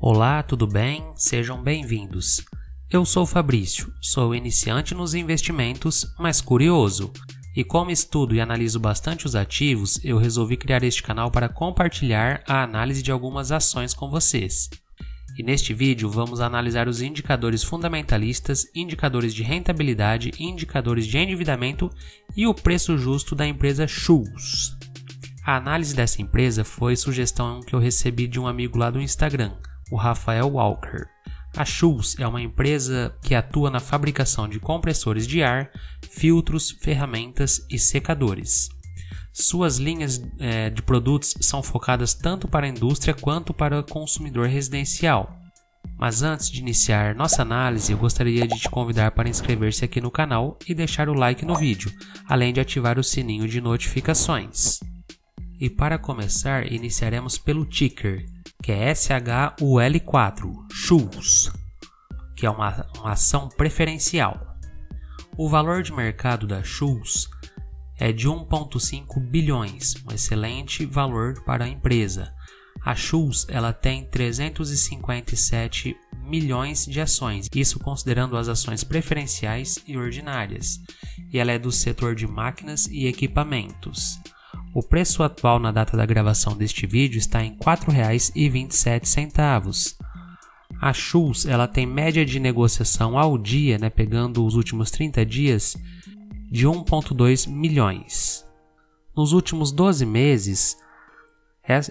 Olá, tudo bem? Sejam bem-vindos. Eu sou Fabrício, sou iniciante nos investimentos, mas curioso. E como estudo e analiso bastante os ativos, eu resolvi criar este canal para compartilhar a análise de algumas ações com vocês. E neste vídeo vamos analisar os indicadores fundamentalistas, indicadores de rentabilidade, indicadores de endividamento e o preço justo da empresa Shoes. A análise dessa empresa foi sugestão que eu recebi de um amigo lá do Instagram, o Rafael Walker. A Shoes é uma empresa que atua na fabricação de compressores de ar, filtros, ferramentas e secadores. Suas linhas de produtos são focadas tanto para a indústria quanto para o consumidor residencial. Mas antes de iniciar nossa análise, eu gostaria de te convidar para inscrever-se aqui no canal e deixar o like no vídeo, além de ativar o sininho de notificações. E para começar, iniciaremos pelo ticker, que é SHUL4, Shoes, que é uma ação preferencial. O valor de mercado da Shoes é de 1,5 bilhões, um excelente valor para a empresa. A Shoes ela tem 357 milhões de ações, isso considerando as ações preferenciais e ordinárias, e ela é do setor de máquinas e equipamentos. O preço atual na data da gravação deste vídeo está em R$ 4,27. A Shoes ela tem média de negociação ao dia, pegando os últimos 30 dias, de 1,2 milhões. Nos últimos 12 meses,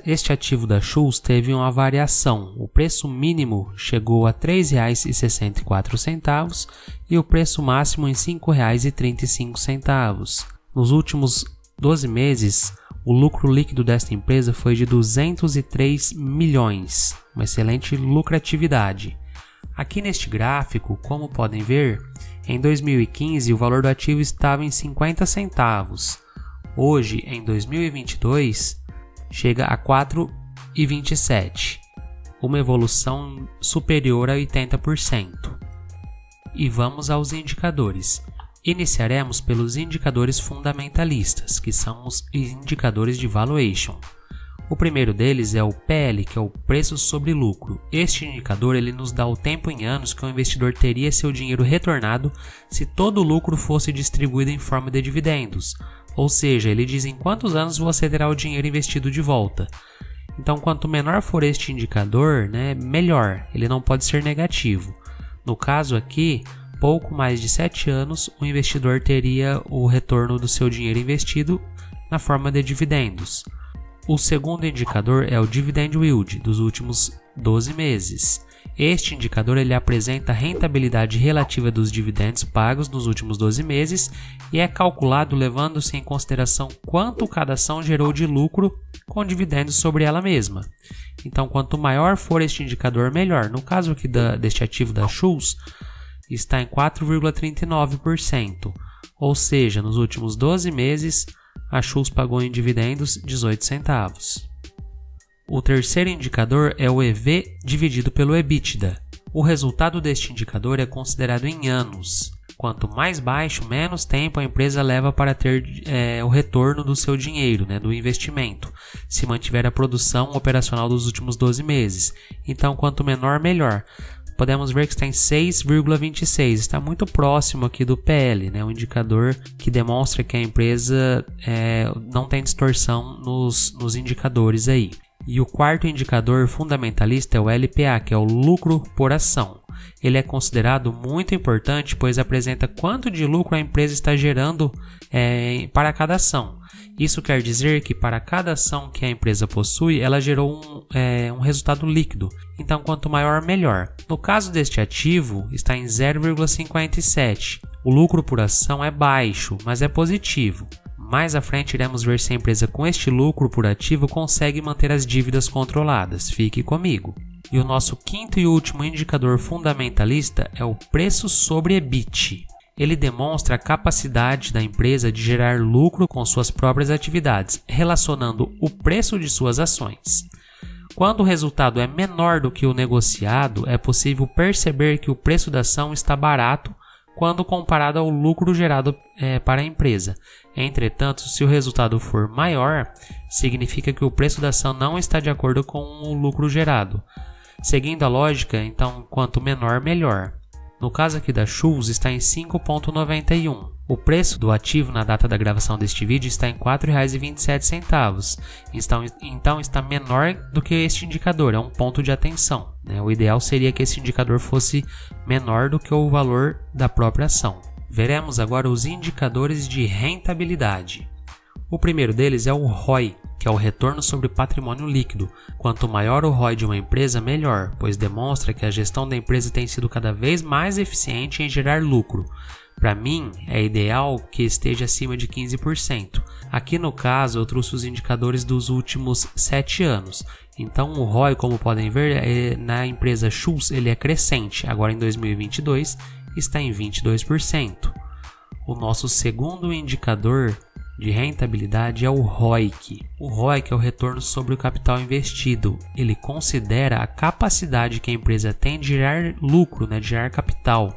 este ativo da Shoes teve uma variação. O preço mínimo chegou a R$ 3,64 e o preço máximo em R$ 5,35. Nos últimos 12 meses, o lucro líquido desta empresa foi de 203 milhões, uma excelente lucratividade. Aqui neste gráfico, como podem ver, em 2015 o valor do ativo estava em 50 centavos. Hoje, em 2022, chega a 4,27, uma evolução superior a 80%. E vamos aos indicadores. Iniciaremos pelos indicadores fundamentalistas, que são os indicadores de valuation. O primeiro deles é o PL, que é o preço sobre lucro. Este indicador ele nos dá o tempo em anos que o investidor teria seu dinheiro retornado se todo o lucro fosse distribuído em forma de dividendos. Ou seja, ele diz em quantos anos você terá o dinheiro investido de volta. Então, quanto menor for este indicador, melhor. Ele não pode ser negativo. No caso aqui, pouco mais de 7 anos, o investidor teria o retorno do seu dinheiro investido na forma de dividendos. O segundo indicador é o Dividend Yield dos últimos 12 meses. Este indicador ele apresenta a rentabilidade relativa dos dividendos pagos nos últimos 12 meses e é calculado levando-se em consideração quanto cada ação gerou de lucro com dividendos sobre ela mesma. Então, quanto maior for este indicador, melhor. No caso aqui deste ativo da Shoes, está em 4,39%, ou seja, nos últimos 12 meses, a Shoes pagou em dividendos 18 centavos. O terceiro indicador é o EV dividido pelo EBITDA. O resultado deste indicador é considerado em anos. Quanto mais baixo, menos tempo a empresa leva para ter o retorno do seu dinheiro, do investimento, se mantiver a produção operacional dos últimos 12 meses. Então, quanto menor, melhor. Podemos ver que está em 6,26, está muito próximo aqui do PL, um indicador que demonstra que a empresa não tem distorção nos indicadores aí. E o quarto indicador fundamentalista é o LPA, que é o lucro por ação. Ele é considerado muito importante, pois apresenta quanto de lucro a empresa está gerando para cada ação. Isso quer dizer que para cada ação que a empresa possui, ela gerou um resultado líquido. Então, quanto maior, melhor. No caso deste ativo, está em 0,57. O lucro por ação é baixo, mas é positivo. Mais à frente, iremos ver se a empresa com este lucro por ativo consegue manter as dívidas controladas. Fique comigo. E o nosso quinto e último indicador fundamentalista é o preço sobre EBIT. Ele demonstra a capacidade da empresa de gerar lucro com suas próprias atividades, relacionando o preço de suas ações. Quando o resultado é menor do que o negociado, é possível perceber que o preço da ação está barato quando comparado ao lucro gerado para a empresa. Entretanto, se o resultado for maior, significa que o preço da ação não está de acordo com o lucro gerado. Seguindo a lógica, então, quanto menor, melhor. No caso aqui da Schultz, está em 5,91. O preço do ativo na data da gravação deste vídeo está em R$ 4,27. Então está menor do que este indicador, é um ponto de atenção, né? O ideal seria que esse indicador fosse menor do que o valor da própria ação. Veremos agora os indicadores de rentabilidade. O primeiro deles é o ROI, que é o retorno sobre patrimônio líquido. Quanto maior o ROI de uma empresa, melhor, pois demonstra que a gestão da empresa tem sido cada vez mais eficiente em gerar lucro. Para mim, é ideal que esteja acima de 15%. Aqui no caso, eu trouxe os indicadores dos últimos 7 anos. Então, o ROI, como podem ver, na empresa Schultz, ele é crescente. Agora, em 2022, está em 22%. O nosso segundo indicador de rentabilidade é o ROIC. O ROIC é o retorno sobre o capital investido. Ele considera a capacidade que a empresa tem de gerar lucro, de gerar capital,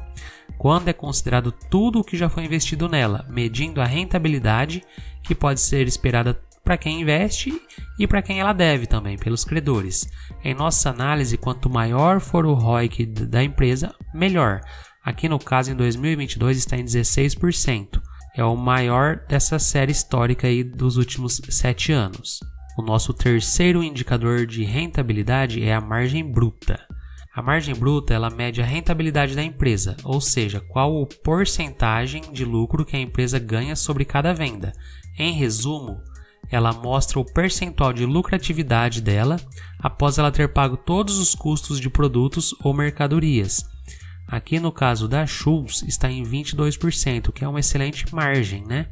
quando é considerado tudo o que já foi investido nela, medindo a rentabilidade que pode ser esperada para quem investe e para quem ela deve também, pelos credores. Em nossa análise, quanto maior for o ROIC da empresa, melhor. Aqui no caso, em 2022, está em 16%. É o maior dessa série histórica aí dos últimos 7 anos. O nosso terceiro indicador de rentabilidade é a margem bruta. A margem bruta ela mede a rentabilidade da empresa, ou seja, qual a porcentagem de lucro que a empresa ganha sobre cada venda. Em resumo, ela mostra o percentual de lucratividade dela após ela ter pago todos os custos de produtos ou mercadorias. Aqui no caso da Schultz está em 22%, que é uma excelente margem, né?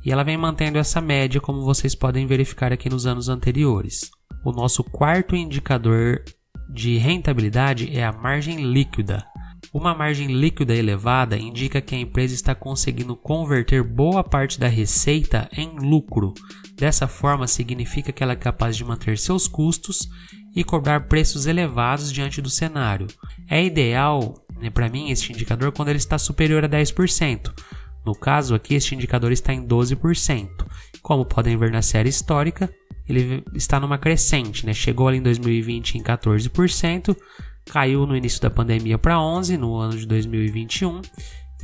E ela vem mantendo essa média, como vocês podem verificar aqui nos anos anteriores. O nosso quarto indicador de rentabilidade é a margem líquida. Uma margem líquida elevada indica que a empresa está conseguindo converter boa parte da receita em lucro. Dessa forma, significa que ela é capaz de manter seus custos e cobrar preços elevados diante do cenário. É ideal, para mim, este indicador quando ele está superior a 10%. No caso aqui, este indicador está em 12%. Como podem ver na série histórica, ele está numa crescente, Chegou ali em 2020 em 14%, caiu no início da pandemia para 11% no ano de 2021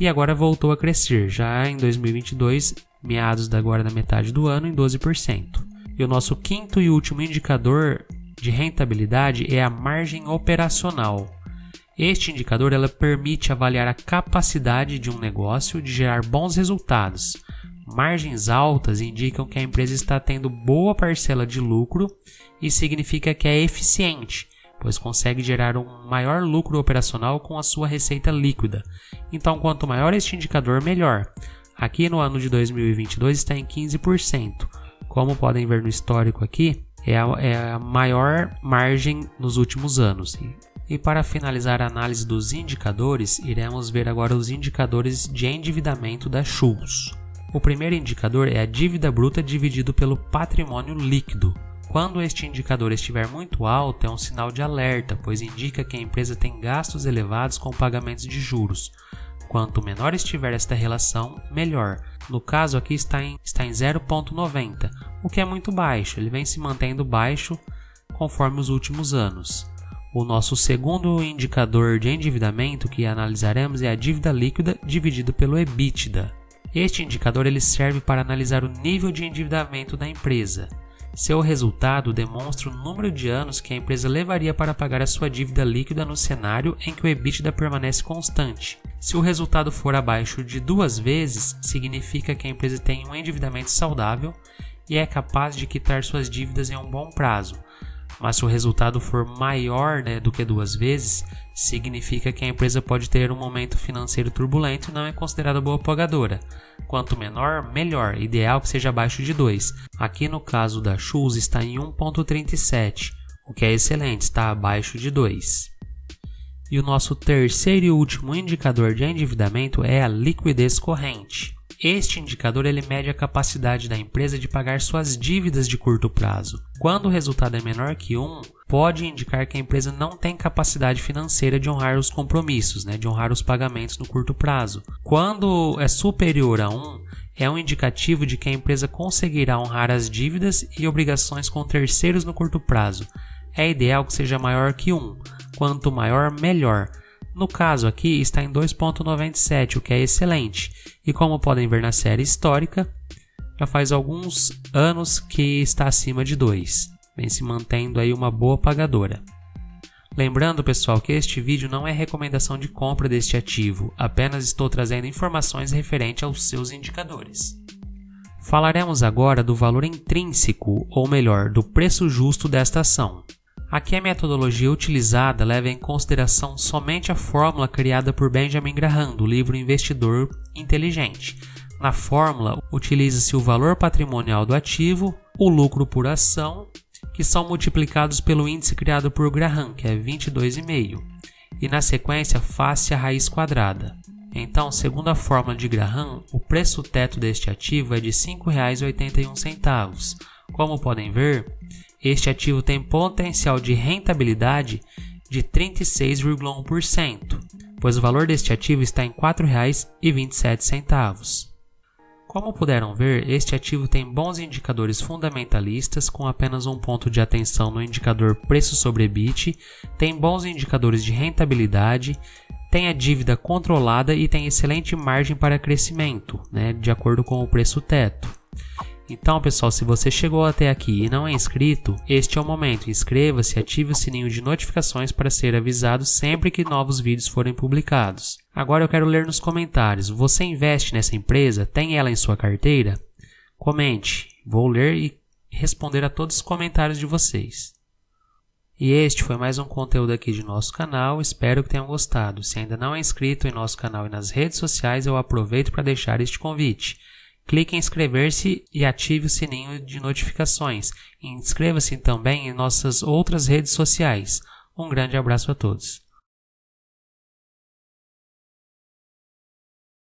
e agora voltou a crescer, já em 2022, meados agora da metade do ano, em 12%. E o nosso quinto e último indicador de rentabilidade é a margem operacional. Este indicador ela permite avaliar a capacidade de um negócio de gerar bons resultados. Margens altas indicam que a empresa está tendo boa parcela de lucro e significa que é eficiente, pois consegue gerar um maior lucro operacional com a sua receita líquida. Então, quanto maior este indicador, melhor. Aqui no ano de 2022 está em 15%. Como podem ver no histórico aqui, é a maior margem nos últimos anos. E para finalizar a análise dos indicadores, iremos ver agora os indicadores de endividamento da Schultz. O primeiro indicador é a dívida bruta dividido pelo patrimônio líquido. Quando este indicador estiver muito alto, é um sinal de alerta, pois indica que a empresa tem gastos elevados com pagamentos de juros. Quanto menor estiver esta relação, melhor. No caso aqui está em 0,90, o que é muito baixo, ele vem se mantendo baixo conforme os últimos anos. O nosso segundo indicador de endividamento que analisaremos é a dívida líquida dividido pelo EBITDA. Este indicador ele serve para analisar o nível de endividamento da empresa. Seu resultado demonstra o número de anos que a empresa levaria para pagar a sua dívida líquida no cenário em que o EBITDA permanece constante. Se o resultado for abaixo de 2 vezes, significa que a empresa tem um endividamento saudável e é capaz de quitar suas dívidas em um bom prazo. Mas se o resultado for maior do que 2 vezes, significa que a empresa pode ter um momento financeiro turbulento e não é considerada boa pagadora. Quanto menor, melhor, ideal que seja abaixo de 2. Aqui no caso da Schultz está em 1,37, o que é excelente, está abaixo de 2. E o nosso terceiro e último indicador de endividamento é a liquidez corrente. Este indicador ele mede a capacidade da empresa de pagar suas dívidas de curto prazo. Quando o resultado é menor que 1, pode indicar que a empresa não tem capacidade financeira de honrar os compromissos, de honrar os pagamentos no curto prazo. Quando é superior a 1, é um indicativo de que a empresa conseguirá honrar as dívidas e obrigações com terceiros no curto prazo. É ideal que seja maior que 1. quanto maior, melhor. No caso aqui está em 2,97, o que é excelente. E como podem ver na série histórica, já faz alguns anos que está acima de 2. Vem se mantendo aí uma boa pagadora. Lembrando, pessoal, que este vídeo não é recomendação de compra deste ativo, apenas estou trazendo informações referentes aos seus indicadores. Falaremos agora do valor intrínseco, ou melhor, do preço justo desta ação. Aqui a metodologia utilizada leva em consideração somente a fórmula criada por Benjamin Graham, do livro Investidor Inteligente. Na fórmula, utiliza-se o valor patrimonial do ativo, o lucro por ação, que são multiplicados pelo índice criado por Graham, que é 22,5, e na sequência face a raiz quadrada. Então, segundo a fórmula de Graham, o preço teto deste ativo é de R$ 5,81. Como podem ver, este ativo tem potencial de rentabilidade de 36,1%, pois o valor deste ativo está em R$ 4,27. Como puderam ver, este ativo tem bons indicadores fundamentalistas, com apenas um ponto de atenção no indicador preço sobre EBIT, tem bons indicadores de rentabilidade, tem a dívida controlada e tem excelente margem para crescimento, de acordo com o preço teto. Então, pessoal, se você chegou até aqui e não é inscrito, este é o momento. Inscreva-se e ative o sininho de notificações para ser avisado sempre que novos vídeos forem publicados. Agora eu quero ler nos comentários. Você investe nessa empresa? Tem ela em sua carteira? Comente. Vou ler e responder a todos os comentários de vocês. E este foi mais um conteúdo aqui de nosso canal. Espero que tenham gostado. Se ainda não é inscrito em nosso canal e nas redes sociais, eu aproveito para deixar este convite. Clique em inscrever-se e ative o sininho de notificações. Inscreva-se também em nossas outras redes sociais. Um grande abraço a todos.